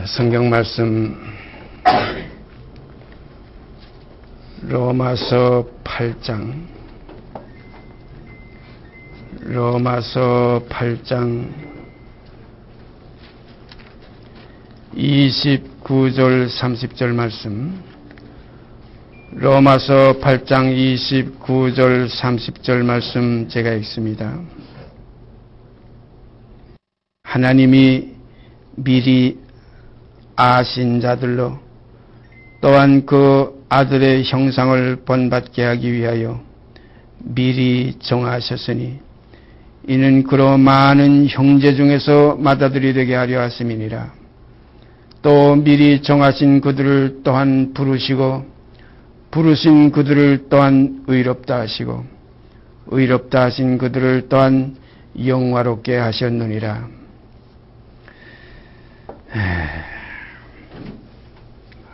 성경 말씀 로마서 8장 29절 30절 말씀, 로마서 8장 29절 30절 말씀 제가 읽습니다. 하나님이 미리 아신 자들로 또한 그 아들의 형상을 본받게 하기 위하여 미리 정하셨으니 이는 그로 많은 형제 중에서 맏아들이 되게 하려 하심이니라. 또 미리 정하신 그들을 또한 부르시고 부르신 그들을 또한 의롭다 하시고 의롭다 하신 그들을 또한 영화롭게 하셨느니라.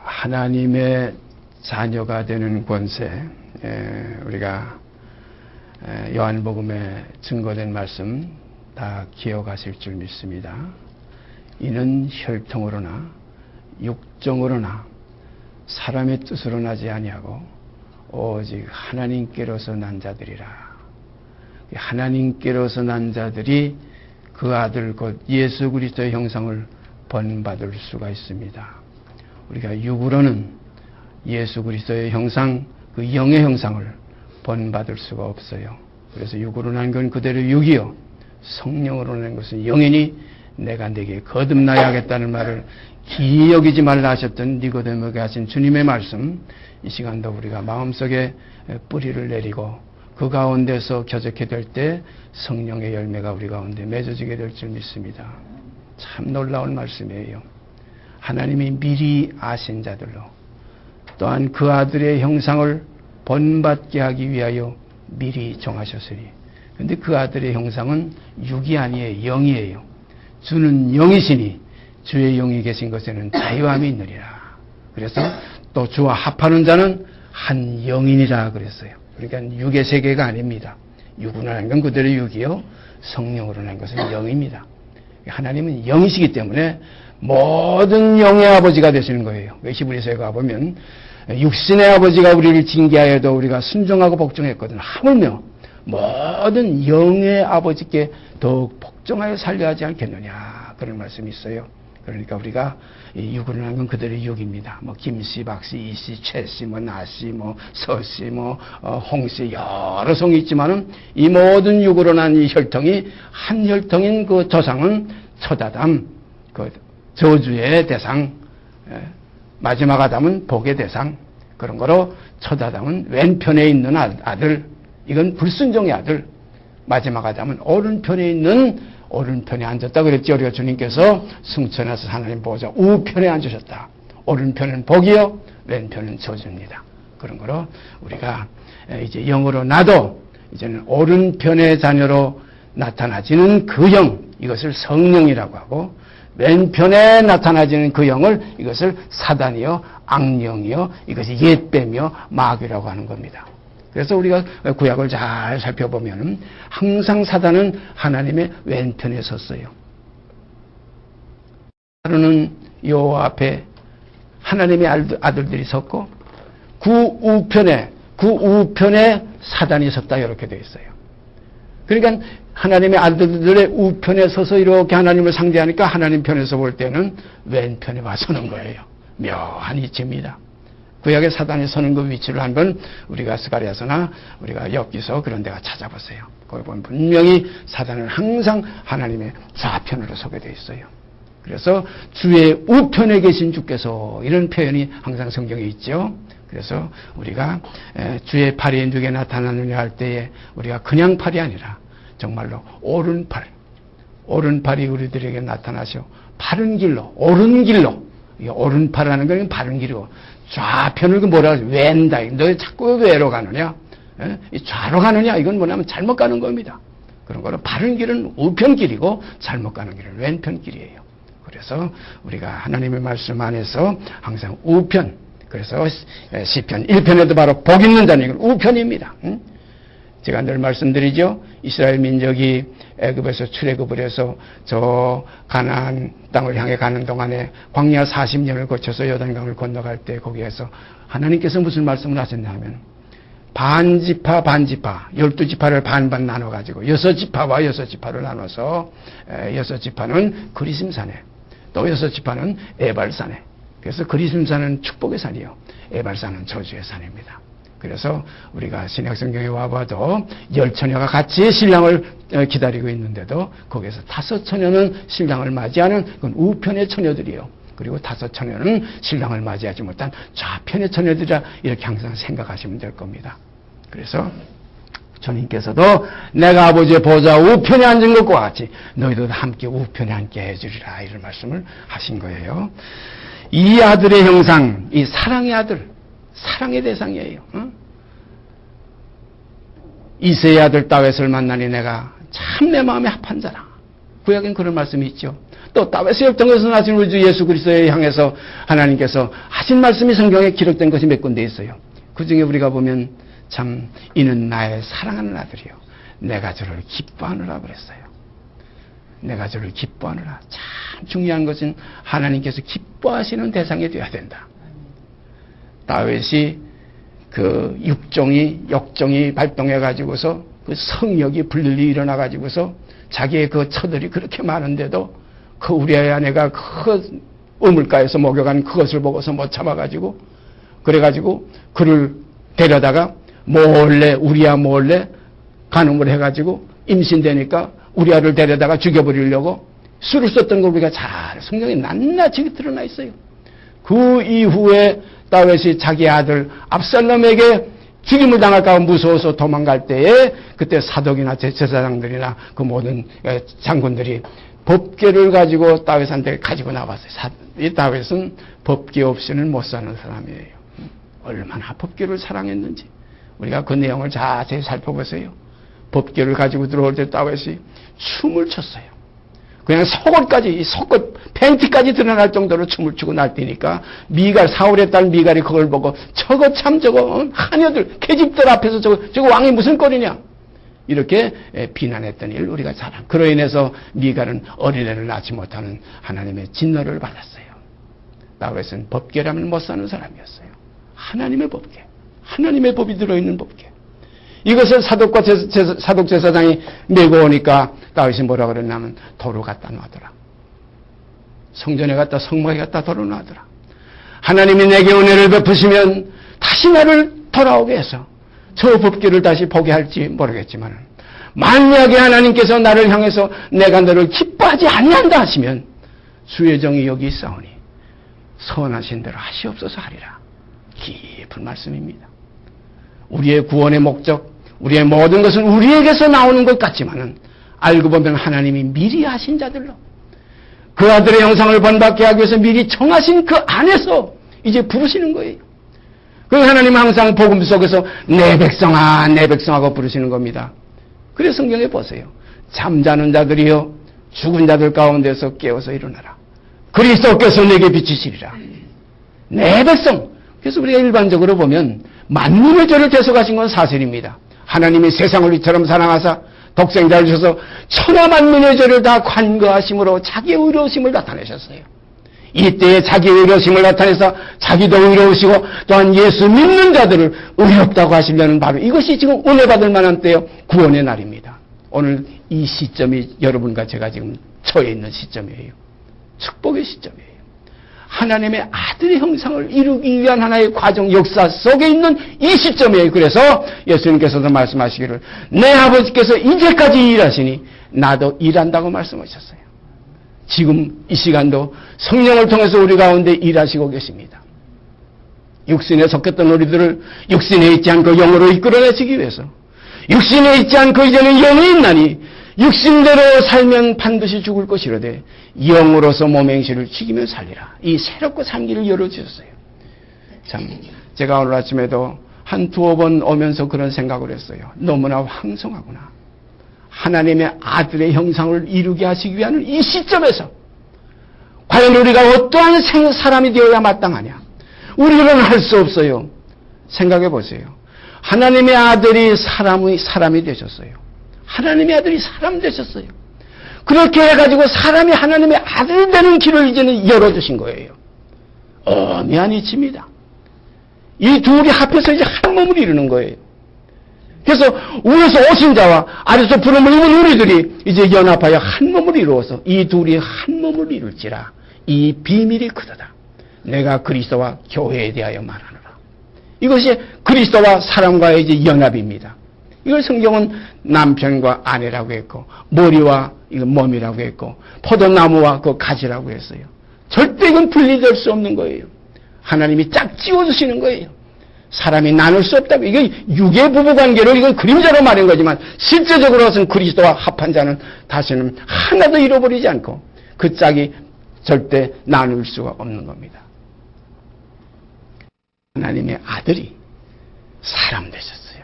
하나님의 자녀가 되는 권세, 우리가 요한복음에 증거된 말씀 다 기억하실 줄 믿습니다. 이는 혈통으로나 육정으로나 사람의 뜻으로 나지 아니하고 오직 하나님께로서 난 자들이라. 하나님께로서 난 자들이 그 아들 곧 예수 그리스도의 형상을 본받을 수가 있습니다. 우리가 육으로는 예수 그리스도의 형상, 그 영의 형상을 본받을 수가 없어요. 그래서 육으로 난 건 그대로 육이요, 성령으로 난 것은 영이니 내가 네게 거듭나야 하겠다는 말을 기여기지 말라 하셨던 니고데모에게 하신 주님의 말씀, 이 시간도 우리가 마음속에 뿌리를 내리고 그 가운데서 겨적해 될 때 성령의 열매가 우리 가운데 맺어지게 될 줄 믿습니다. 참 놀라운 말씀이에요. 하나님이 미리 아신 자들로 또한 그 아들의 형상을 본받게 하기 위하여 미리 정하셨으니, 그런데 그 아들의 형상은 육이 아니에요, 영이에요. 주는 영이시니 주의 영이 계신 것에는 자유함이 있느니라. 그래서 또 주와 합하는 자는 한 영이니라 그랬어요. 그러니까 육의 세계가 아닙니다. 육으로 난 건 그대로 육이요, 성령으로 난 것은 영입니다. 하나님은 영이시기 때문에 모든 영의 아버지가 되시는 거예요. 히브리서에 가보면 육신의 아버지가 우리를 징계하여도 우리가 순종하고 복종했거든. 하물며 모든 영의 아버지께 더욱 복종하여 살려야 하지 않겠느냐, 그런 말씀이 있어요. 그러니까 우리가 육으로 난 건 그대로 육입니다. 김씨, 박씨, 이씨, 최씨, 나씨, 서씨, 홍씨, 여러 성이 있지만은 이 모든 육으로 난 이 혈통이 한 혈통인 그 조상은 첫 아담, 그 저주의 대상, 마지막 아담은 복의 대상, 그런 거로 첫 아담은 왼편에 있는 아들, 이건 불순종의 아들, 마지막 아담은 오른편에 있는, 오른편에 앉았다 그랬죠. 우리가 주님께서 승천해서 하나님 보호자 우편에 앉으셨다. 오른편은 복이요, 왼편은 저주입니다. 그런 거로 우리가 이제 영으로 나도 이제는 오른편의 자녀로 나타나지는 그 영, 이것을 성령이라고 하고, 왼편에 나타나지는 그 영을 이것을 사단이요, 악령이요, 이것이 옛뱀이요, 마귀라고 하는 겁니다. 그래서 우리가 구약을 잘 살펴보면 항상 사단은 하나님의 왼편에 섰어요. 하루는 여호와 앞에 하나님의 아들들이 섰고 그 우편에 사단이 섰다, 이렇게 되어 있어요. 그러니까 하나님의 아들들의 우편에 서서 이렇게 하나님을 상대하니까 하나님 편에서 볼 때는 왼편에 와 서는 거예요. 묘한 이치입니다. 구약의 사단이 서는 그 위치를 한번 우리가 스가랴서나 우리가 엽기서 그런 데가 찾아보세요. 거기 보면 분명히 사단은 항상 하나님의 좌편으로 서게 되어 있어요. 그래서 주의 우편에 계신 주께서, 이런 표현이 항상 성경에 있죠. 그래서 우리가 주의 팔이 누게 나타나느냐 할 때에 우리가 그냥 팔이 아니라 정말로 오른팔이 우리들에게 나타나셔 바른 길로, 옳은 길로, 오른팔이라는 건 바른 길이고, 좌편을 뭐라 하죠? 왼다. 너 자꾸 왜로 가느냐? 좌로 가느냐? 이건 뭐냐면 잘못 가는 겁니다. 그런 거로 바른 길은 우편 길이고 잘못 가는 길은 왼편 길이에요. 그래서 우리가 하나님의 말씀 안에서 항상 우편, 그래서 시편 1편에도 바로 복 있는 자는 이건 우편입니다. 제가 늘 말씀드리죠. 이스라엘 민족이 애굽에서 출애굽을 해서 저 가나안 땅을 향해 가는 동안에 광야 40년을 거쳐서 요단강을 건너갈 때 거기에서 하나님께서 무슨 말씀을 하셨냐면 반지파 12지파를 반반 나눠가지고 6지파와 6지파를 나눠서 6지파는 그리심산에 또 6지파는 에발산에, 그래서 그리심산은 축복의 산이요 에발산은 저주의 산입니다. 그래서 우리가 신약성경에 와봐도 10처녀가 같이 신랑을 기다리고 있는데도 거기에서 5처녀는 신랑을 맞이하는 그건 우편의 처녀들이요. 그리고 5처녀는 신랑을 맞이하지 못한 좌편의 처녀들이라 이렇게 항상 생각하시면 될 겁니다. 그래서 주님께서도 내가 아버지의 보좌 우편에 앉은 것과 같이 너희도 함께 우편에 앉게 해주리라 이런 말씀을 하신 거예요. 이 아들의 형상, 이 사랑의 아들, 사랑의 대상이에요. 이새의 아들 다윗을 만나니 내가 참 내 마음에 합한 자라. 구약엔 그런 말씀이 있죠. 또 다윗의 혈통에서 나신 우리 주 예수 그리스도에 향해서 하나님께서 하신 말씀이 성경에 기록된 것이 몇 군데 있어요. 그 중에 우리가 보면 참 이는 나의 사랑하는 아들이요 내가 저를 기뻐하느라 그랬어요. 내가 저를 기뻐하느라. 참 중요한 것은 하나님께서 기뻐하시는 대상이 되어야 된다. 다윗이 그 역정이 발동해 가지고서 그 성욕이 불들리 일어나 가지고서 자기의 그 처들이 그렇게 많은데도 그 우리아의 아내가 그 우물가에서 목욕한 그것을 보고서 못 참아 가지고 그래 가지고 그를 데려다가 우리아 몰래 간음을 해 가지고 임신되니까 우리아를 데려다가 죽여버리려고 수를 썼던 걸 우리가 잘 성경에 낱낱이 드러나 있어요. 그 이후에 다윗이 자기 아들 압살롬에게 죽임을 당할까 무서워서 도망갈 때에 그때 사독이나 제사장들이나 그 모든 장군들이 법궤를 가지고 다윗한테 가지고 나왔어요. 이 다윗은 법궤 없이는 못 사는 사람이에요. 얼마나 법궤를 사랑했는지 우리가 그 내용을 자세히 살펴보세요. 법궤를 가지고 들어올 때 다윗이 춤을 췄어요. 그냥 속옷 팬티까지 드러날 정도로 춤을 추고 날뛰니까 사울의 딸 미갈이 그걸 보고 저거 하녀들 계집들 앞에서 저거 왕이 무슨 꼴이냐 이렇게 비난했던 일 우리가 잘 알아요. 그로 인해서 미갈은 어린애를 낳지 못하는 하나님의 진노를 받았어요. 다윗은 법궤라면 못 사는 사람이었어요. 하나님의 법궤, 하나님의 법이 들어있는 법궤. 이것을 사독 제사장이 메고 오니까 다윗이 뭐라 그랬냐면 도로 갖다 놔더라. 성전에 갖다 성막에 갖다 도로 놔더라. 하나님이 내게 은혜를 베푸시면 다시 나를 돌아오게 해서 저 법궤를 다시 보게 할지 모르겠지만 만약에 하나님께서 나를 향해서 내가 너를 기뻐하지 아니한다 하시면 주의 정이 여기 있사오니 선하신 대로 하시옵소서 하리라. 깊은 말씀입니다. 우리의 구원의 목적, 우리의 모든 것은 우리에게서 나오는 것 같지만은 알고 보면 하나님이 미리 하신 자들로 그 아들의 형상을 본받게 하기 위해서 미리 정하신 그 안에서 이제 부르시는 거예요. 그 하나님은 항상 복음 속에서 내 백성아 내 백성하고 부르시는 겁니다. 그래서 성경에 보세요. 잠자는 자들이여 죽은 자들 가운데서 깨어서 일어나라. 그리스도께서 내게 비치시리라. 내 백성. 그래서 우리가 일반적으로 보면 만민의 죄를 대속하신 건 사실입니다. 하나님이 세상을 이처럼 사랑하사 독생자를 주셔서 천하 만민의 죄를 다 관거하심으로 자기의 의로우심을 나타내셨어요. 이때에 자기의 의로우심을 나타내서 자기도 의로우시고 또한 예수 믿는 자들을 의롭다고 하시려는 바로 이것이 지금 은혜 받을 만한 때요 구원의 날입니다. 오늘 이 시점이 여러분과 제가 지금 처해 있는 시점이에요. 축복의 시점이에요. 하나님의 아들의 형상을 이루기 위한 하나의 과정, 역사 속에 있는 이 시점이에요. 그래서 예수님께서도 말씀하시기를 내 아버지께서 이제까지 일하시니 나도 일한다고 말씀하셨어요. 지금 이 시간도 성령을 통해서 우리 가운데 일하시고 계십니다. 육신에 속했던 우리들을 육신에 있지 않고 영으로 이끌어내시기 위해서 육신에 있지 않고 이제는 영이 있나니 육신대로 살면 반드시 죽을 것이로되 영으로서 몸의 행실을 지키며 살리라. 이 새롭고 산 길을 열어주셨어요. 참 제가 오늘 아침에도 한 두어 번 오면서 그런 생각을 했어요. 너무나 황송하구나. 하나님의 아들의 형상을 이루게 하시기 위한 이 시점에서 과연 우리가 어떠한 사람이 되어야 마땅하냐. 우리는 할 수 없어요. 생각해 보세요. 하나님의 아들이 사람이 되셨어요. 하나님의 아들이 사람 되셨어요. 그렇게 해가지고 사람이 하나님의 아들이 되는 길을 이제는 열어주신 거예요. 어미한 이치입니다. 이 둘이 합해서 이제 한 몸을 이루는 거예요. 그래서 위에서 오신 자와 아래서 부름을 입은 우리들이 이제 연합하여 한 몸을 이루어서 이 둘이 한 몸을 이룰지라. 이 비밀이 크도다. 내가 그리스도와 교회에 대하여 말하노라. 이것이 그리스도와 사람과의 이제 연합입니다. 이걸 성경은 남편과 아내라고 했고, 머리와 이거 몸이라고 했고, 포도나무와 그 가지라고 했어요. 절대 이건 분리될 수 없는 거예요. 하나님이 짝 지워주시는 거예요. 사람이 나눌 수 없다고. 이게 육의 부부관계를 이건 그림자로 말한 거지만 실제적으로는 그리스도와 합한 자는 다시는 하나도 잃어버리지 않고 그 짝이 절대 나눌 수가 없는 겁니다. 하나님의 아들이 사람 되셨어요.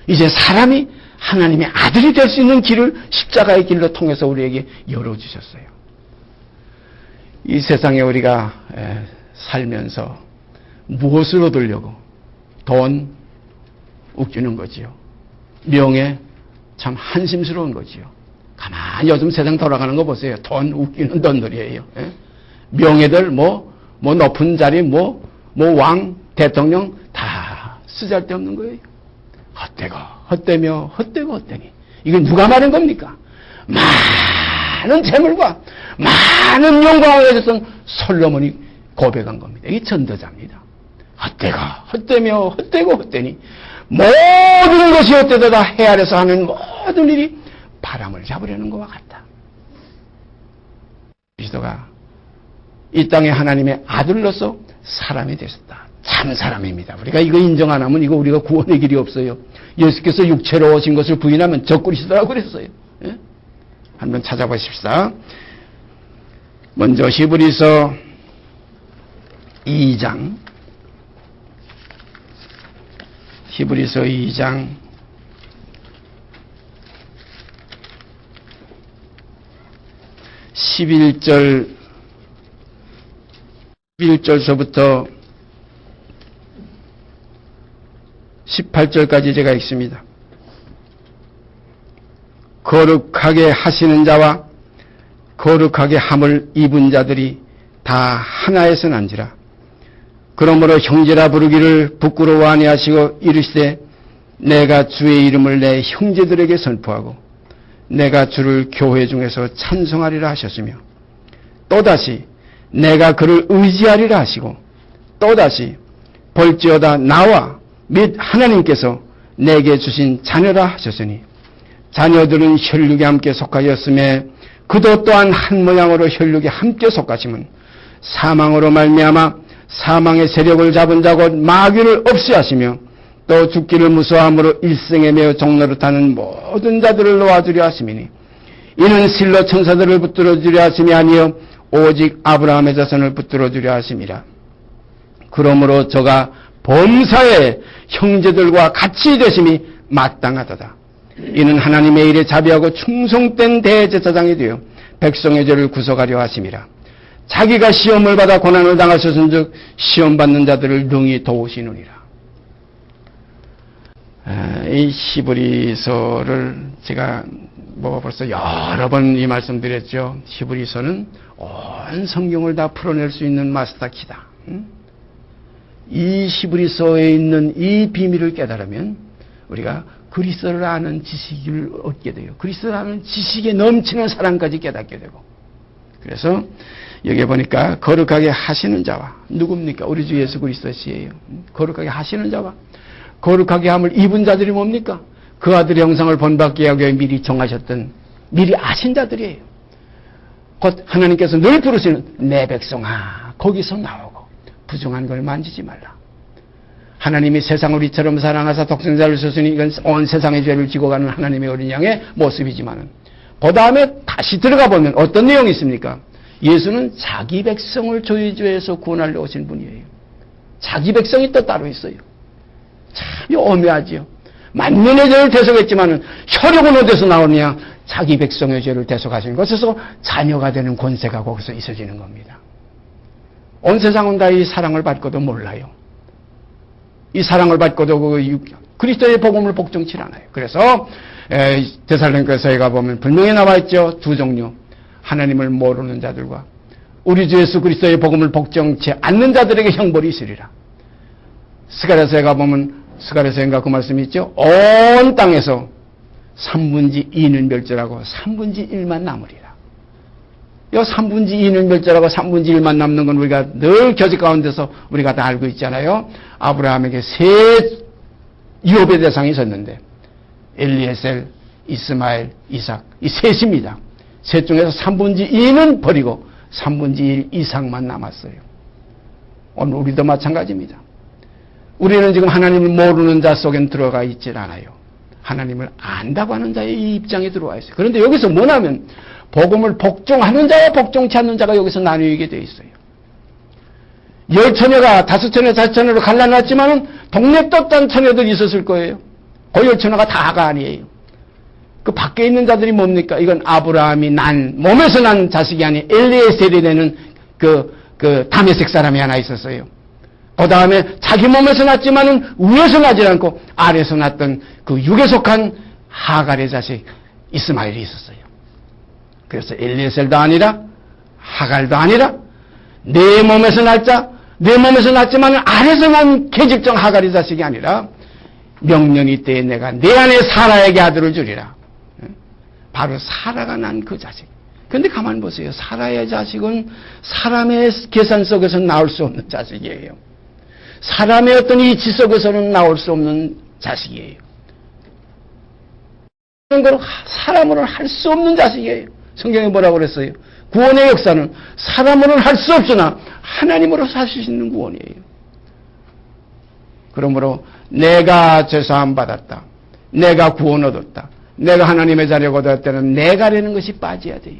이제 사람이 하나님의 아들이 될 수 있는 길을 십자가의 길로 통해서 우리에게 열어주셨어요. 이 세상에 우리가 살면서 무엇을 얻으려고? 돈, 웃기는 거지요. 명예, 참 한심스러운 거지요. 가만히 요즘 세상 돌아가는 거 보세요. 돈, 웃기는 돈들이에요. 명예들, 높은 자리, 왕, 대통령, 다 쓰잘데없는 거예요. 헛되며, 헛되니. 이건 누가 말한 겁니까? 많은 재물과 많은 영광을 가져서 솔로몬이 고백한 겁니다. 이게 전도자입니다. 헛되며, 헛되니. 모든 것이 헛되다 해 아래서 하는 모든 일이 바람을 잡으려는 것과 같다. 그리스도가 이 땅에 하나님의 아들로서 사람이 되셨다. 참 사람입니다. 우리가 이거 인정 안 하면 이거 우리가 구원의 길이 없어요. 예수께서 육체로 오신 것을 부인하면 적그리스도라고 그랬어요. 예? 한번 찾아보십시다. 먼저 히브리서 2장 11절서부터 18절까지 제가 읽습니다. 거룩하게 하시는 자와 거룩하게 함을 입은 자들이 다 하나에서 난지라. 그러므로 형제라 부르기를 부끄러워 아니하시고 이르시되 내가 주의 이름을 내 형제들에게 선포하고 내가 주를 교회 중에서 찬송하리라 하셨으며 또다시 내가 그를 의지하리라 하시고 또다시 볼지어다 나와 및 하나님께서 내게 주신 자녀라 하셨으니 자녀들은 혈육에 함께 속하였음에 그도 또한 한 모양으로 혈육에 함께 속하심은 사망으로 말미암아 사망의 세력을 잡은 자 곧 마귀를 없애하시며 또 죽기를 무서워함으로 일생에 매우 종노릇하는 모든 자들을 놓아주려 하심이니 이는 실로 천사들을 붙들어주려 하심이 아니요 오직 아브라함의 자손을 붙들어주려 하심이라. 그러므로 저가 범사에 형제들과 같이 되심이 마땅하도다. 이는 하나님의 일에 자비하고 충성된 대제사장이 되어 백성의 죄를 구속하려 하심이라. 자기가 시험을 받아 고난을 당하셨은즉 시험받는 자들을 능히 도우시느니라. 이 히브리서를 제가 벌써 여러 번 이 말씀드렸죠. 히브리서는 온 성경을 다 풀어낼 수 있는 마스터키다. 이 히브리서에 있는 이 비밀을 깨달으면 우리가 그리스도를 아는 지식을 얻게 돼요. 그리스도를 아는 지식에 넘치는 사랑까지 깨닫게 되고. 그래서 여기 보니까 거룩하게 하시는 자와 누굽니까? 우리 주 예수 그리스도시에요. 거룩하게 하시는 자와 거룩하게 함을 입은 자들이 뭡니까? 그 아들의 형상을 본받게 하기 위해 미리 정하셨던 미리 아신 자들이에요. 곧 하나님께서 늘 부르시는 내 백성아 거기서 나오고 부정한 걸 만지지 말라. 하나님이 세상을 이처럼 사랑하사 독생자를 주시니 이건 온 세상의 죄를 지고 가는 하나님의 어린 양의 모습이지만은 그 다음에 다시 들어가 보면 어떤 내용이 있습니까? 예수는 자기 백성을 저희죄에서 구원하려 오신 분이에요. 자기 백성이 또 따로 있어요. 참 오묘하지요. 만민의 죄를 대속했지만은 혈육은 어디서 나오느냐? 자기 백성의 죄를 대속하신 것에서 자녀가 되는 권세가 거기서 있어지는 겁니다. 온 세상은 다 이 사랑을 받고도 몰라요. 이 사랑을 받고도 그리스도의 복음을 복종치 않아요. 그래서 데살로니가서에 가보면 분명히 나와 있죠. 두 종류. 하나님을 모르는 자들과 우리 주 예수 그리스도의 복음을 복종치 않는 자들에게 형벌이 있으리라. 스가랴서에 가보면 스가랴서인가 그 말씀이 있죠. 온 땅에서 3분의 2는 멸절하고 3분의 1만 남으리라. 이 3분의 2는 멸절하고 3분의 1만 남는 건 우리가 늘 교직 가운데서 우리가 다 알고 있잖아요. 아브라함에게 세 유업의 대상이 있었는데 엘리에셀, 이스마엘, 이삭 이 셋입니다. 셋 중에서 3분의 2는 버리고 3분의 1 이상만 남았어요. 오늘 우리도 마찬가지입니다. 우리는 지금 하나님을 모르는 자 속엔 들어가 있질 않아요. 하나님을 안다고 하는 자의 이 입장에 들어와 있어요. 그런데 여기서 뭐냐면 복음을 복종하는 자와 복종치 않는 자가 여기서 나뉘게 되어 있어요. 10처녀가 5처녀, 5처녀로 갈라놨지만은 동네 떴던 처녀들이 있었을 거예요. 그 10처녀가 다가 아니에요. 그 밖에 있는 자들이 뭡니까? 이건 아브라함이 몸에서 난 자식이 아닌 엘리에셀이 되는 그 다메섹 사람이 하나 있었어요. 그 다음에 자기 몸에서 났지만은 위에서 나지 않고 아래에서 났던 그 육에 속한 하갈의 자식 이스마엘이 있었어요. 그래서 엘리에셀도 아니라 하갈도 아니라 내 몸에서 날자, 내 몸에서 났지만은 아래에서 난 계집종 하갈의 자식이 아니라 명령이 때에 내가 내 안에 사라에게 아들을 주리라. 바로 사라가 난 그 자식. 그런데 가만히 보세요. 사라의 자식은 사람의 계산 속에서 나올 수 없는 자식이에요. 사람의 어떤 이치 속에서는 나올 수 없는 자식이에요. 그런 걸 사람으로는 할 수 없는 자식이에요. 성경에 뭐라고 그랬어요? 구원의 역사는 사람으로는 할 수 없으나 하나님으로 살 수 있는 구원이에요. 그러므로 내가 죄사함 받았다. 내가 구원 얻었다. 내가 하나님의 자리에 얻을 때는 내가라는 것이 빠져야 돼요.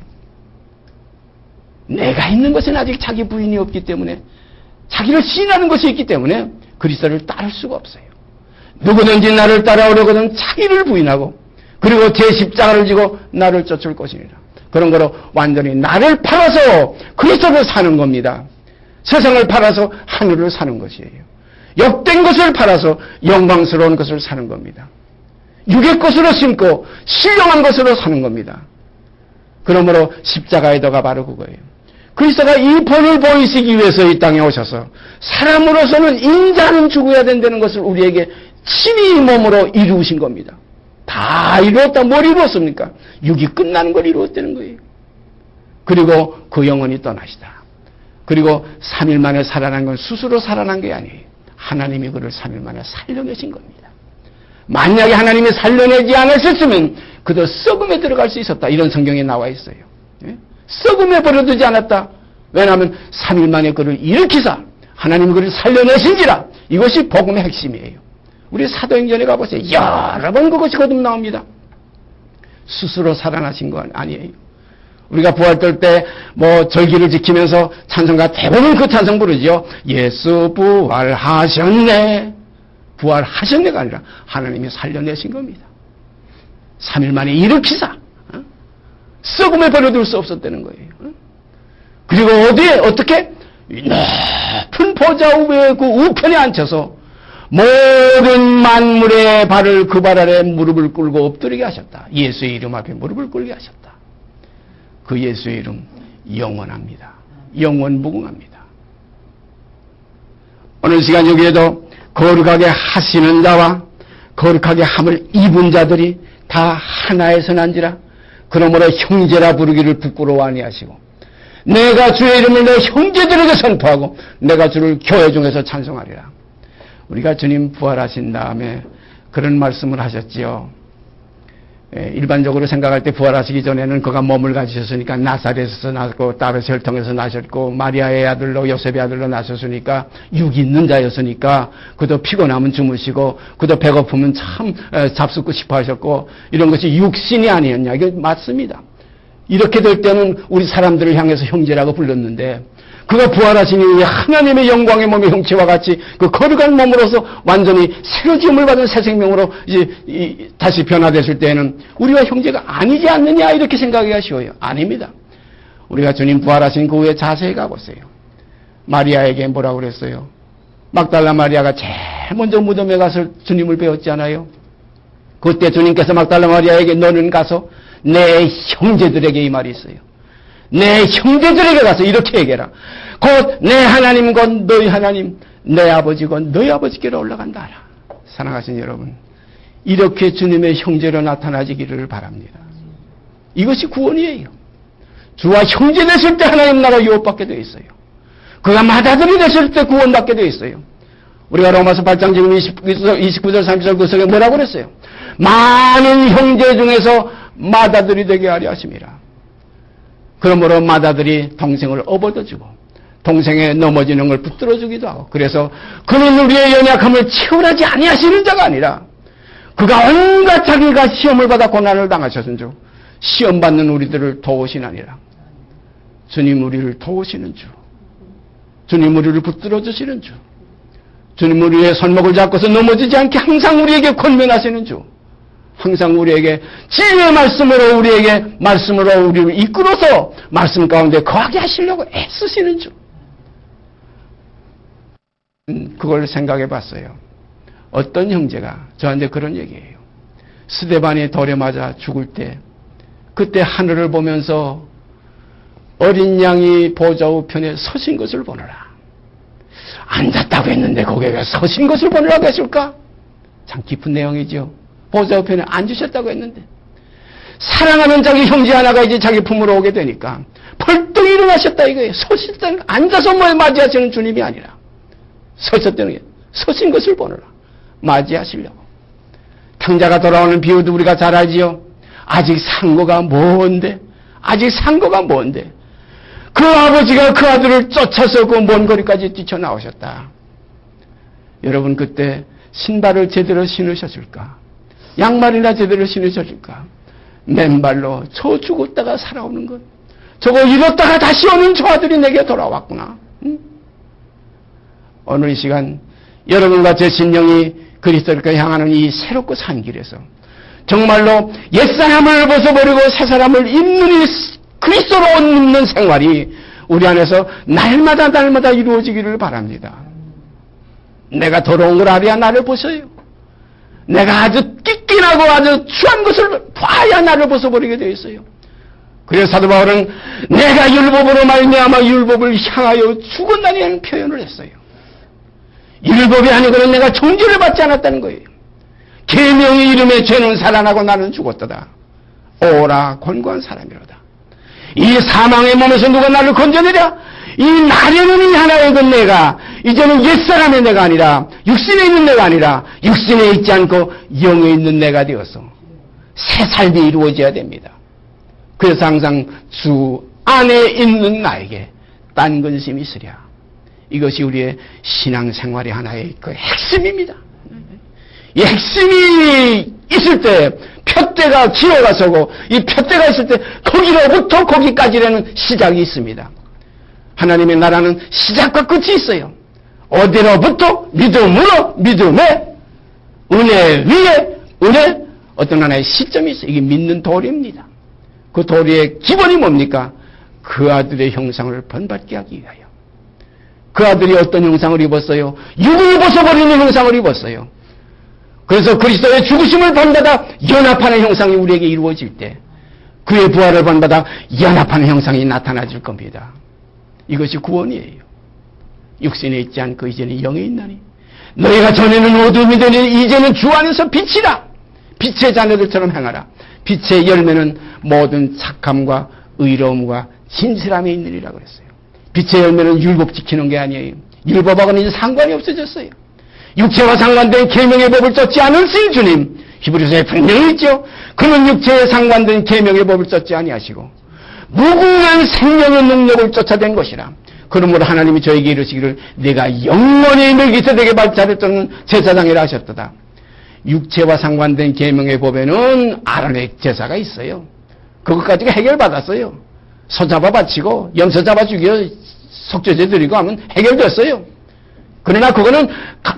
내가 있는 것은 아직 자기 부인이 없기 때문에 자기를 시인하는 것이 있기 때문에 그리스도를 따를 수가 없어요. 누구든지 나를 따라오려거든 자기를 부인하고 그리고 제 십자가를 지고 나를 쫓을 것이니라. 그런 거로 완전히 나를 팔아서 그리스도를 사는 겁니다. 세상을 팔아서 하늘을 사는 것이에요. 욕된 것을 팔아서 영광스러운 것을 사는 겁니다. 육의 것으로 심고 신령한 것으로 사는 겁니다. 그러므로 십자가의 도가 바로 그거예요. 그리스도가 이 본을 보이시기 위해서 이 땅에 오셔서 사람으로서는 인자는 죽어야 된다는 것을 우리에게 친히 몸으로 이루신 겁니다. 다 이루었다. 뭘 이루었습니까? 육이 끝나는 걸 이루었다는 거예요. 그리고 그 영혼이 떠나시다. 그리고 3일 만에 살아난 건 스스로 살아난 게 아니에요. 하나님이 그를 3일 만에 살려내신 겁니다. 만약에 하나님이 살려내지 않으셨으면 그도 썩음에 들어갈 수 있었다. 이런 성경에 나와 있어요. 썩음에 버려두지 않았다. 왜냐하면 3일 만에 그를 일으키사 하나님이 그를 살려내신지라. 이것이 복음의 핵심이에요. 우리 사도행전에 가보세요. 여러 번 그것이 거듭 나옵니다. 스스로 살아나신 건 아니에요. 우리가 부활절 때 절기를 지키면서 찬송가 대부분 그 찬송 부르죠. 예수 부활하셨네. 부활하셨네가 아니라 하나님이 살려내신 겁니다. 3일 만에 일으키사 썩음에 버려둘 수 없었다는 거예요. 그리고 어디에 어떻게 높은 보좌 위에 그 우편에 앉혀서 모든 만물의 발을 그 발 아래 무릎을 꿇고 엎드리게 하셨다. 예수의 이름 앞에 무릎을 꿇게 하셨다. 그 예수의 이름 영원합니다. 영원무궁합니다. 오늘 시간 여기에도 거룩하게 하시는 자와 거룩하게 함을 입은 자들이 다 하나에서 난지라. 그러므로 형제라 부르기를 부끄러워 아니하시고 내가 주의 이름을 내 형제들에게 선포하고 내가 주를 교회 중에서 찬송하리라. 우리가 주님 부활하신 다음에 그런 말씀을 하셨지요. 일반적으로 생각할 때 부활하시기 전에는 그가 몸을 가지셨으니까 나사렛에서 나셨고 다윗 혈통에서 나셨고 마리아의 아들로 요셉의 아들로 나셨으니까 육이 있는 자였으니까 그도 피곤하면 주무시고 그도 배고프면 참 잡숫고 싶어 하셨고 이런 것이 육신이 아니었냐. 이게 맞습니다. 이렇게 될 때는 우리 사람들을 향해서 형제라고 불렀는데 그가 부활하신 이후에 하나님의 영광의 몸의 형체와 같이 그 거룩한 몸으로서 완전히 새로 지음을 받은 새 생명으로 이제 다시 변화됐을 때에는 우리와 형제가 아니지 않느냐 이렇게 생각하기가 쉬워요. 아닙니다. 우리가 주님 부활하신 그 후에 자세히 가보세요. 마리아에게 뭐라고 그랬어요? 막달라 마리아가 제일 먼저 무덤에 가서 주님을 배웠지 않아요? 그때 주님께서 막달라 마리아에게 너는 가서 내 형제들에게 이 말이 있어요. 내 형제들에게 가서 이렇게 얘기해라. 곧 내 하나님 곧 너희 하나님, 내 아버지 곧 너희 아버지께로 올라간다 하라. 사랑하신 여러분, 이렇게 주님의 형제로 나타나지기를 바랍니다. 이것이 구원이에요. 주와 형제 됐을 때 하나님 나라 유업받게 되어 있어요. 그가 맏아들이 됐을 때 구원받게 되어 있어요. 우리가 로마서 8장 지금 29절 30절 구석에 뭐라고 그랬어요? 많은 형제 중에서 맏아들이 되게 하려 하심이라. 그러므로 맏아들이 동생을 업어주고 동생의 넘어지는 걸 붙들어주기도 하고, 그래서 그는 우리의 연약함을 채울하지 아니하시는 자가 아니라 그가 온갖 자기가 시험을 받아 고난을 당하셨은 주 시험 받는 우리들을 도우시나니라. 주님 우리를 도우시는 주, 주님 우리를 붙들어 주시는 주, 주님 우리의 손목을 잡고서 넘어지지 않게 항상 우리에게 권면하시는 주, 항상 우리에게 지혜의 말씀으로 우리를 이끌어서 말씀 가운데 거하게 하시려고 애쓰시는 주. 그걸 생각해 봤어요. 어떤 형제가 저한테 그런 얘기예요. 스데반이 돌에 맞아 죽을 때, 그때 하늘을 보면서 어린 양이 보좌 우편에 서신 것을 보느라. 앉았다고 했는데 거기에 서신 것을 보느라고 했을까? 참 깊은 내용이죠. 보좌 우편에 앉으셨다고 했는데 사랑하는 자기 형제 하나가 이제 자기 품으로 오게 되니까 벌떡 일어나셨다 이거예요. 서셨다는, 앉아서 뭘 맞이하시는 주님이 아니라 서셨다는 게 서신 것을 보느라 맞이하시려고. 탕자가 돌아오는 비유도 우리가 잘 알지요. 아직 상고가 뭔데 그 아버지가 그 아들을 쫓아서 그 먼 거리까지 뛰쳐나오셨다. 여러분, 그때 신발을 제대로 신으셨을까? 양말이나 제대로 신으셨을까? 맨발로 저 죽었다가 살아오는 것, 저거 잃었다가 다시 오는 저 아들이 내게 돌아왔구나. 응? 오늘 이 시간 여러분과 제 심령이 그리스도를 향하는 이 새롭고 산 길에서 정말로 옛사람을 벗어버리고 새사람을 입는 이 그리스도로 옷 입는 생활이 우리 안에서 날마다 이루어지기를 바랍니다. 내가 더러운 걸 알아야 나를 벗어요. 내가 아주 끼끼나고 아주 추한 것을 봐야 나를 벗어버리게 되어 있어요. 그래서 사도 바울은 내가 율법으로 말미암아 율법을 향하여 죽었다는 표현을 했어요. 율법이 아니고는 내가 정죄를 받지 않았다는 거예요. 계명의 이름에 죄는 살아나고 나는 죽었도다. 오라 권고한 사람이로다. 이 사망의 몸에서 누가 나를 건져내랴? 이 나려는 이 하나의 그 내가 이제는 옛사람의 내가 아니라 육신에 있는 내가 아니라 육신에 있지 않고 영에 있는 내가 되어서 새 삶이 이루어져야 됩니다. 그래서 항상 주 안에 있는 나에게 딴 근심이 있으랴. 이것이 우리의 신앙생활의 하나의 그 핵심입니다. 이 핵심이 있을 때 푯대가 기어가 서고, 이 푯대가 있을 때 거기로부터 거기까지라는 시작이 있습니다. 하나님의 나라는 시작과 끝이 있어요. 어디로부터? 믿음으로, 믿음에, 은혜 위에, 은혜, 어떤 하나의 시점이 있어요. 이게 믿는 도리입니다. 그 도리의 기본이 뭡니까? 그 아들의 형상을 본받게 하기 위하여. 그 아들이 어떤 형상을 입었어요? 육을 벗어버리는 형상을 입었어요. 그래서 그리스도의 죽으심을 본받아 연합하는 형상이 우리에게 이루어질 때 그의 부활을 본받아 연합하는 형상이 나타나질 겁니다. 이것이 구원이에요. 육신에 있지 않고 이제는 영에 있나니 너희가 전에는 어둠이 되니 이제는 주 안에서 빛이라. 빛의 자녀들처럼 행하라. 빛의 열매는 모든 착함과 의로움과 진실함에 있느니라 그랬어요. 빛의 열매는 율법 지키는 게 아니에요. 율법하고는 이제 상관이 없어졌어요. 육체와 상관된 계명의 법을 쫓지 않으신 주님, 히브리서에 분명히 있죠. 그는 육체에 상관된 계명의 법을 쫓지 아니하시고 무궁한 생명의 능력을 쫓아낸 것이라. 그러므로 하나님이 저에게 이르시기를 내가 영원히 멜기세덱의 발자를 쫓는 제사장이라 하셨도다. 육체와 상관된 계명의 법에는 아론의 제사가 있어요. 그것까지가 해결받았어요. 소 잡아 바치고 염소 잡아 죽여 속죄제 드리고 하면 해결됐어요. 그러나 그거는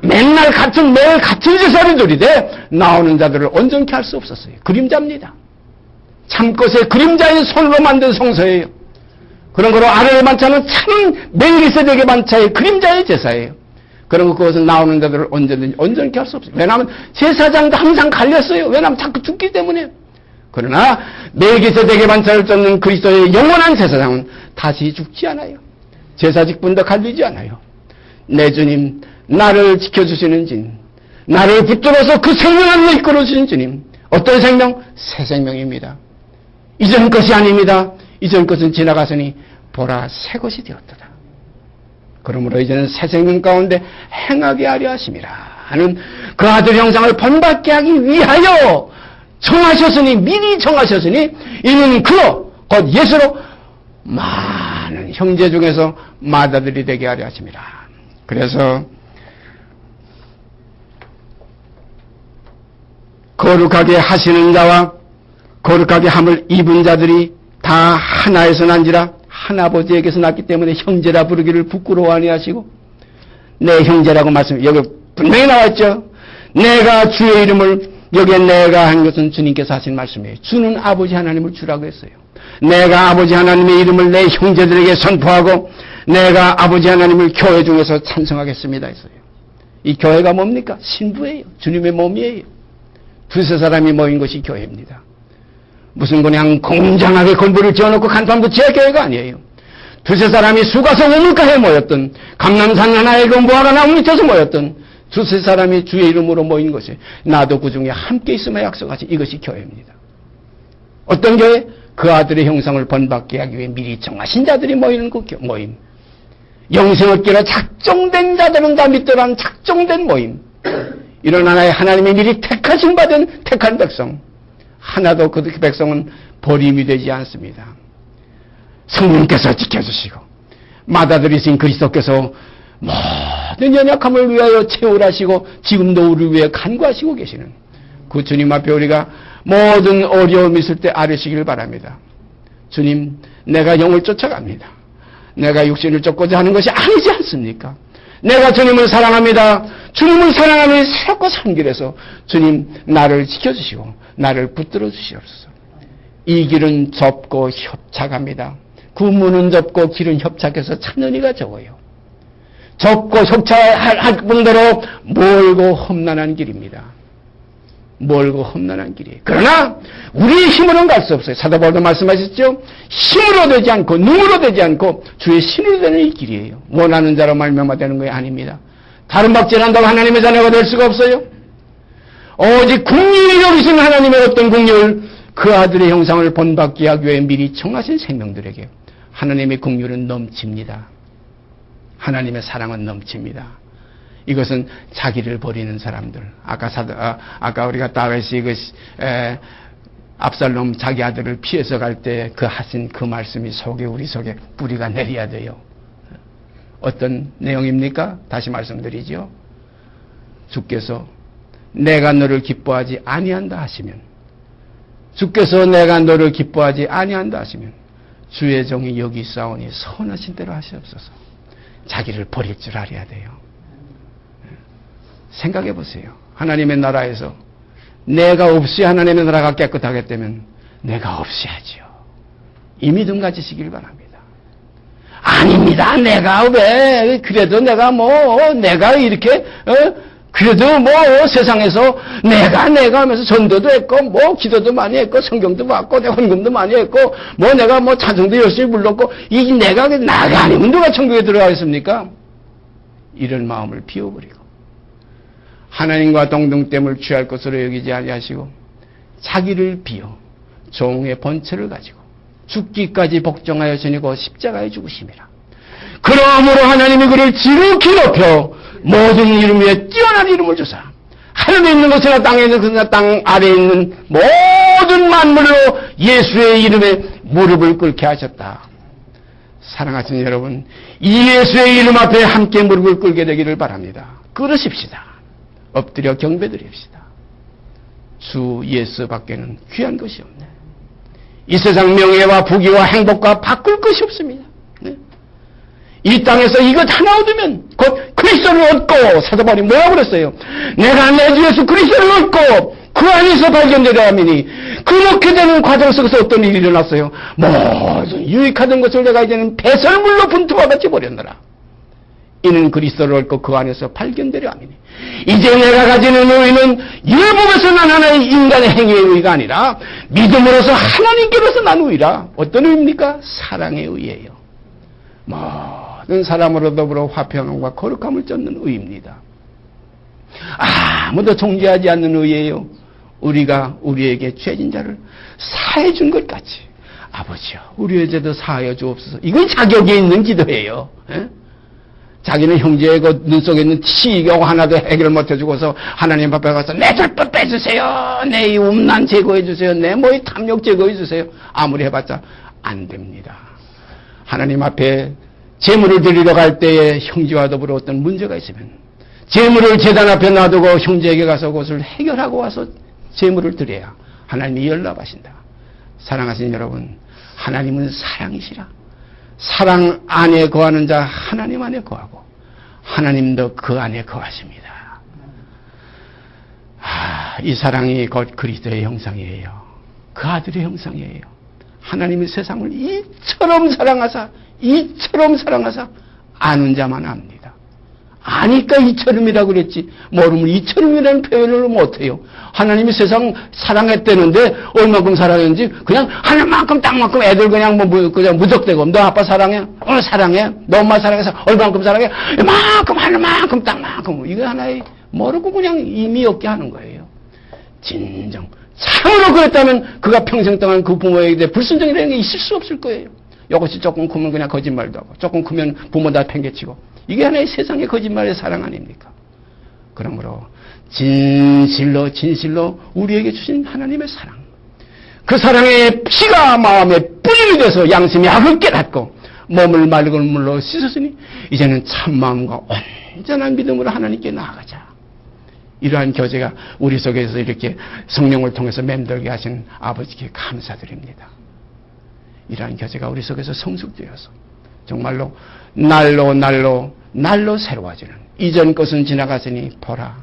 매일 같은 제사를 드리되 나오는 자들을 온전케 할 수 없었어요. 그림자입니다. 참것의 그림자인 손으로 만든 성소예요. 그런 거로 아론의 반차는 참 멜기세덱의 반차의 그림자의 제사예요. 그런 그것은 나오는 자들을 언제든지 온전케 할 수 없어요. 왜냐하면 제사장도 항상 갈렸어요. 왜냐하면 자꾸 죽기 때문에. 그러나 멜기세덱의 반차를 쫓는 그리스도의 영원한 제사장은 다시 죽지 않아요. 제사직분도 갈리지 않아요. 내 주님, 나를 지켜주시는 주님, 나를 붙들어서 그 생명 안으로 이끌어주시는 주님. 어떤 생명? 새 생명입니다. 이전 것이 아닙니다. 이전 것은 지나갔으니 보라 새 것이 되었도다. 그러므로 이제는 새 생명 가운데 행하게 하려 하심이라 하는 그 아들 형상을 본받게 하기 위하여 정하셨으니, 미리 정하셨으니 이는 그로 곧 예수로 많은 형제 중에서 맏아들이 되게 하려 하심이라. 그래서 거룩하게 하시는 자와 거룩하게 함을 입은 자들이 다 하나에서 난지라. 한 아버지에게서 났기 때문에 형제라 부르기를 부끄러워 아니하시고, 내 형제라고 말씀, 여기 분명히 나왔죠. 내가 주의 이름을, 여기에 내가 한 것은 주님께서 하신 말씀이에요. 주는 아버지 하나님을 주라고 했어요. 내가 아버지 하나님의 이름을 내 형제들에게 선포하고 내가 아버지 하나님을 교회 중에서 찬송하겠습니다 했어요. 이 교회가 뭡니까? 신부예요. 주님의 몸이에요. 두세 사람이 모인 것이 교회입니다. 무슨 그냥 공장하게 건물을 지어놓고 간판도 지을 교회가 아니에요. 두세 사람이 수가성 우물가에 모였던, 감남산 하나에 그 무화과 나무 밑에서 모였던 두세 사람이 주의 이름으로 모인 것이, 나도 그 중에 함께 있으며 약속하지, 이것이 교회입니다. 어떤 교회? 그 아들의 형상을 본받게 하기 위해 미리 정하신 자들이 모이는 그 모임. 영생 얻기로 작정된 자들은 다 믿더란 작정된 모임. 이런 하나의 하나님이 미리 택하신 받은 택한 백성. 하나도 그 백성은 버림이 되지 않습니다. 성령께서 지켜주시고 맏아들이신 그리스도께서 모든 연약함을 위하여 채울하시고 지금도 우리를 위해 간구하시고 계시는 그 주님 앞에 우리가 모든 어려움이 있을 때 아뢰시길 바랍니다. 주님, 내가 영을 쫓아갑니다. 내가 육신을 쫓고자 하는 것이 아니지 않습니까? 내가 주님을 사랑합니다. 주님을 사랑하는 새롭고 산 길에서 주님 나를 지켜주시고 나를 붙들어 주시옵소서. 이 길은 좁고 협착합니다. 그 문은 좁고 길은 협착해서 찾는 이가 적어요. 좁고 협착할 뿐더러 멀고 험난한 길입니다. 멀고 험난한 길이에요. 그러나 우리의 힘으로는 갈 수 없어요. 사도 바울도 말씀하셨죠. 힘으로 되지 않고 능으로 되지 않고 주의 신으로 되는 이 길이에요. 원하는 자로 말미암아 되는 것이 아닙니다. 다른 박제한다고 하나님의 자녀가 될 수가 없어요. 오직 국률이 여기신 하나님의 어떤 국률, 그 아들의 형상을 본받게 하기 위해 미리 정하신 생명들에게 하나님의 국률은 넘칩니다. 하나님의 사랑은 넘칩니다. 이것은 자기를 버리는 사람들. 아까 우리가 다윗이 압살롬 자기 아들을 피해서 갈 때 그 하신 그 말씀이 우리 속에 뿌리가 내려야 돼요. 어떤 내용입니까? 다시 말씀드리죠. 주께서 내가 너를 기뻐하지 아니한다 하시면, 주께서 내가 너를 기뻐하지 아니한다 하시면 주의 종이 여기 있사오니 선하신 대로 하시옵소서. 자기를 버릴 줄 알아야 돼요. 생각해 보세요. 하나님의 나라에서 내가 없이 하나님의 나라가 깨끗하겠다면 내가 없이 하지요. 이 믿음 가지시길 바랍니다. 아닙니다. 내가 왜 그래도 내가 내가 이렇게 그래도 세상에서 내가 하면서 전도도 했고 기도도 많이 했고 성경도 봤고 내가 헌금도 많이 했고 내가 찬송도 열심히 불렀고 이 나가 아니면 누가 천국에 들어가겠습니까? 이런 마음을 비워버리고 하나님과 동등됨을 취할 것으로 여기지 아니하시고 자기를 비워 종의 본체를 가지고 죽기까지 복종하여 지니고 십자가에 죽으심이라. 그러므로 하나님이 그를 지극히 높여 모든 이름 위에 뛰어난 이름을 주사 하늘에 있는 것이나 땅에 있는 것이나 땅 아래에 있는 모든 만물로 예수의 이름에 무릎을 꿇게 하셨다. 사랑하시는 여러분, 이 예수의 이름 앞에 함께 무릎을 꿇게 되기를 바랍니다. 그러십시다. 엎드려 경배드립시다. 주 예수 밖에는 귀한 것이 없네. 이 세상 명예와 부귀와 행복과 바꿀 것이 없습니다. 네? 이 땅에서 이것 하나 얻으면 곧 그리스도를 얻고, 사도 바울이 뭐라고 그랬어요? 내가 내 주 예수 그리스도를 얻고 그 안에서 발견되려 하미니, 그렇게 되는 과정 속에서 어떤 일이 일어났어요? 모든 유익하던 것을 내가 이제는 배설물로 분투와 같이 버렸노라. 이는 그리스도를 얻고 그 안에서 발견되려 함이니 이제 내가 가지는 의는 율법에서 난 하나의 인간의 행위의 의가 아니라 믿음으로서 하나님께로서 난 의라. 어떤 의입니까? 사랑의 의예요. 모든 사람으로 더불어 화평함과 거룩함을 쫓는 의입니다. 아무도 존재하지 않는 의예요. 우리가 우리에게 죄진 자를 사해 준 것 같이 아버지여 우리의 죄도 사하여 주옵소서. 이건 자격이 있는 기도예요. 에? 자기는 형제의 그 눈 속에 있는 치욕 하나도 해결 못 해주고서 하나님 앞에 가서 내 절법 빼주세요. 내 이 음란 제거해 주세요. 내 뭐의 탐욕 제거해 주세요. 아무리 해봤자 안 됩니다. 하나님 앞에 제물을 드리러 갈 때에 형제와 더불어 어떤 문제가 있으면 제물을 제단 앞에 놔두고 형제에게 가서 그것을 해결하고 와서 제물을 드려야 하나님이 연락하신다. 사랑하시는 여러분, 하나님은 사랑이시라. 사랑 안에 거하는 자 하나님 안에 거하고 하나님도 그 안에 거하십니다. 이 사랑이 곧 그리스도의 형상이에요. 그 아들의 형상이에요. 하나님이 세상을 이처럼 사랑하사 아는 자만 압니다. 아니까 이처럼이라고 그랬지 모르면 이처럼이라는 표현을 못해요. 하나님이 세상 사랑했다는데 얼마큼 사랑했는지 그냥 하늘만큼 땅만큼 애들 그냥 그냥 무적대고 너 아빠 사랑해? 사랑해? 너 엄마 사랑해서 얼마만큼 사랑해? 이만큼 하늘만큼 땅만큼 이거 하나의 모르고 그냥 의미 없게 하는 거예요. 진정 참으로 그랬다면 그가 평생 동안 그 부모에게 대해 불순종이라는 게 있을 수 없을 거예요. 이것이 조금 크면 그냥 거짓말도 하고 조금 크면 부모 다 팽개치고 이게 하나의 세상의 거짓말의 사랑 아닙니까? 그러므로 진실로 우리에게 주신 하나님의 사랑 그 사랑의 피가 마음에 뿌림이 돼서 양심이 악을 깨닫고 몸을 맑은 물로 씻었으니 이제는 참마음과 온전한 믿음으로 하나님께 나아가자. 이러한 교제가 우리 속에서 이렇게 성령을 통해서 맴돌게 하신 아버지께 감사드립니다. 이러한 교제가 우리 속에서 성숙되어서 정말로 날로 새로워지는 이전 것은 지나갔으니 보라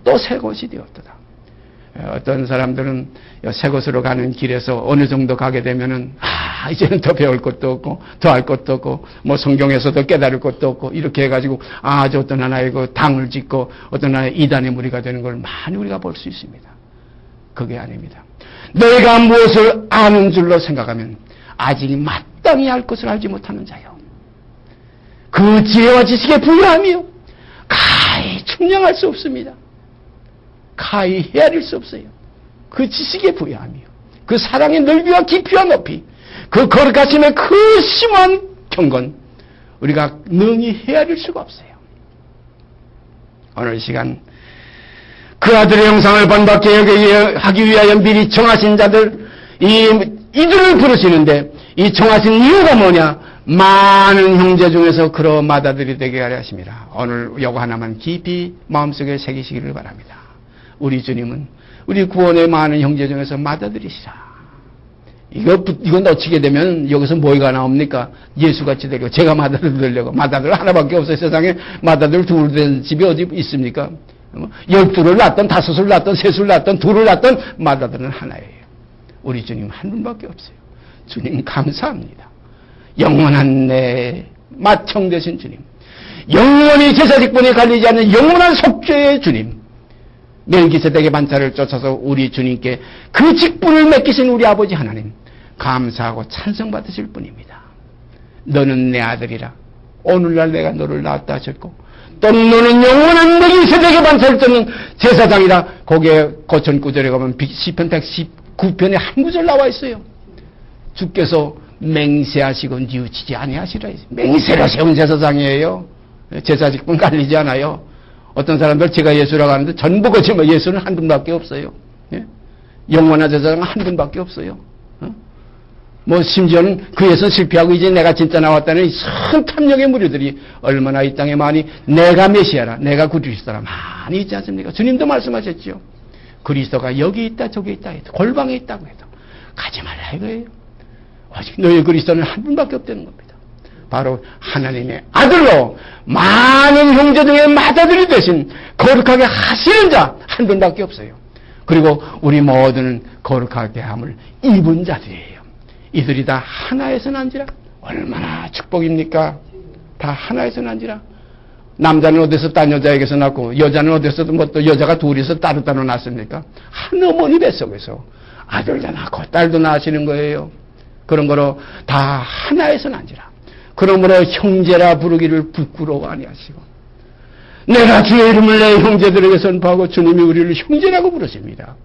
또 새 것이 되었도다. 어떤 사람들은 새 것으로 가는 길에서 어느 정도 가게 되면은 이제는 더 배울 것도 없고 더 할 것도 없고 뭐 성경에서도 깨달을 것도 없고 이렇게 해가지고 아주 어떤 하나의 그 당을 짓고 어떤 하나의 이단의 무리가 되는 걸 많이 우리가 볼 수 있습니다. 그게 아닙니다. 너희가 무엇을 아는 줄로 생각하면 아직 마땅히 알 것을 알지 못하는 자요. 그 지혜와 지식의 부유함이요. 가히 측량할 수 없습니다. 가히 헤아릴 수 없어요. 그 지식의 부유함이요. 그 사랑의 넓이와 깊이와 높이, 그 거룩하심의 그 심한 경건, 우리가 능히 헤아릴 수가 없어요. 오늘 시간 그 아들의 형상을 본받게 하기 위하여 미리 정하신 자들, 이들을 부르시는데 이 정하신 이유가 뭐냐? 많은 형제 중에서 그러 맏아들이 되게 하려 하십니다. 오늘 요거 하나만 깊이 마음속에 새기시기를 바랍니다. 우리 주님은 우리 구원의 많은 형제 중에서 맏아들이시라. 이건 놓치게 되면 여기서 뭐가 나옵니까? 예수같이 되고 제가 맏아들 되려고. 맏아들 하나밖에 없어요. 세상에 맏아들 둘 된 집이 어디 있습니까? 12를 낳던 5을 낳던 3을 낳던 2를 낳던 맏아들은 하나예요. 우리 주님 한 분밖에 없어요. 주님 감사합니다. 영원한 내 맏형 되신 주님, 영원히 제사직분에 갈리지 않는 영원한 속죄의 주님, 멜기세덱의 반차를 쫓아서 우리 주님께 그 직분을 맡기신 우리 아버지 하나님 감사하고 찬송받으실 분입니다. 너는 내 아들이라 오늘날 내가 너를 낳았다 하셨고 또 너는 영원한 멜기세덱의 반차를 쫓는 제사장이라. 거기에 고천 구절에 가면 시편 119편에 한 구절 나와 있어요. 주께서 맹세하시고 뉘우치지 아니하시라. 맹세로 세운 제사장이에요. 제사직분 갈리지 않아요. 어떤 사람들 제가 예수라고 하는데 전부 거짓말. 예수는 한 분밖에 없어요. 예? 영원한 제사장은 한 분밖에 없어요. 뭐 심지어는 그 예수는 실패하고 이제 내가 진짜 나왔다는 큰 탐욕의 무리들이 얼마나 이 땅에 많이 내가 메시아라, 내가 그리스도라 많이 있지 않습니까? 주님도 말씀하셨죠. 그리스도가 여기 있다 저기 있다 해도 골방에 있다고 해도 가지 말라 이거예요. 오직 너희 그리스도는 한 분밖에 없다는 겁니다. 바로 하나님의 아들로 많은 형제 중에 맏아들이 되신 거룩하게 하시는 자 한 분밖에 없어요. 그리고 우리 모두는 거룩하게 함을 입은 자들이에요. 이들이 다 하나에서 난지라. 얼마나 축복입니까? 다 하나에서 난지라. 남자는 어디서 딴 여자에게서 낳고 여자는 어디서 뭐 또 여자가 둘이서 따로따로 낳습니까? 한 어머니 뱃속에서 아들도 낳고 딸도 낳으시는 거예요. 그런 거로 다 하나에서 난지라. 그러므로 형제라 부르기를 부끄러워 아니하시고 내가 주의 이름을 내 형제들에게 선포하고 주님이 우리를 형제라고 부르십니다.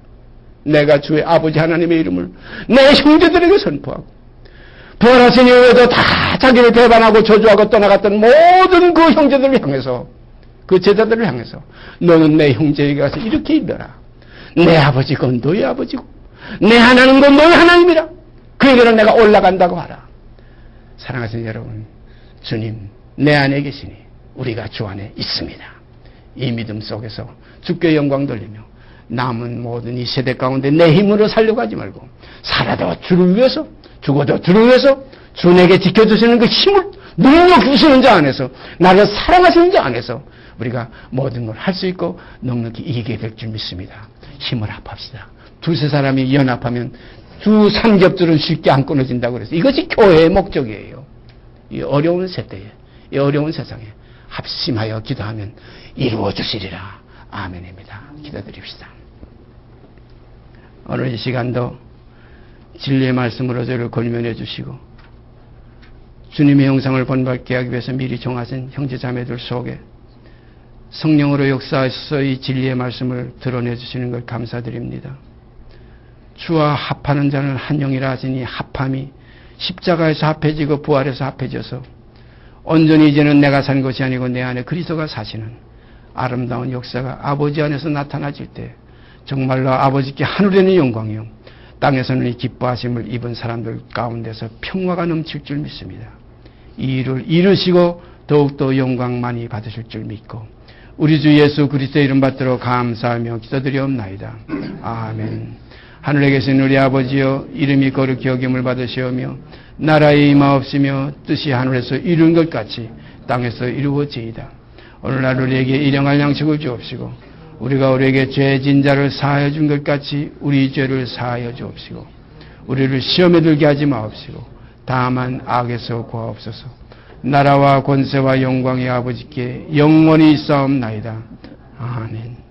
내가 주의 아버지 하나님의 이름을 내 형제들에게 선포하고 부활하신 이후에도 다 자기를 배반하고 저주하고 떠나갔던 모든 그 형제들을 향해서 그 제자들을 향해서 너는 내 형제에게 가서 이렇게 일러라. 내 아버지고 너의 아버지고 내 하나님은 너의 하나님이라. 그에게는 내가 올라간다고 하라. 사랑하시는 여러분, 주님 내 안에 계시니 우리가 주 안에 있습니다. 이 믿음 속에서 주께 영광 돌리며 남은 모든 이 세대 가운데 내 힘으로 살려고 하지 말고 살아도 주를 위해서 죽어도 주를 위해서 주 내게 지켜주시는 그 힘을 능력 주시는 자 안에서 나를 사랑하시는 자 안에서 우리가 모든 걸 할 수 있고 넉넉히 이기게 될 줄 믿습니다. 힘을 합합시다. 두세 사람이 연합하면 두 삼겹줄은 쉽게 안 끊어진다고 그래서 이것이 교회의 목적이에요. 이 어려운 세대에, 이 어려운 세상에 합심하여 기도하면 이루어 주시리라. 아멘입니다. 기도드립시다. 오늘 이 시간도 진리의 말씀으로 저를 권면해 주시고 주님의 형상을 본받게 하기 위해서 미리 정하신 형제자매들 속에 성령으로 역사하셔서 이 진리의 말씀을 드러내 주시는 걸 감사드립니다. 주와 합하는 자는 한 영이라 하시니 합함이 십자가에서 합해지고 부활에서 합해져서 온전히 이제는 내가 산 것이 아니고 내 안에 그리스도가 사시는 아름다운 역사가 아버지 안에서 나타나질 때 정말로 아버지께 하늘에는 영광이요 땅에서는 이 기뻐하심을 입은 사람들 가운데서 평화가 넘칠 줄 믿습니다. 이 일을 이루시고 더욱더 영광 많이 받으실 줄 믿고 우리 주 예수 그리스도의 이름 받들어 감사하며 기도드리옵나이다. 아멘. 하늘에 계신 우리 아버지여 이름이 거룩히 여김을 받으시오며 나라의 임하옵시며 뜻이 하늘에서 이룬 것 같이 땅에서 이루어지이다. 오늘날 우리에게 일용할 양식을 주옵시고 우리가 우리에게 죄진 자를 사하여 준 것 같이 우리 죄를 사하여 주옵시고 우리를 시험에 들게 하지 마옵시고 다만 악에서 구하옵소서. 나라와 권세와 영광의 아버지께 영원히 있사옵나이다. 아멘.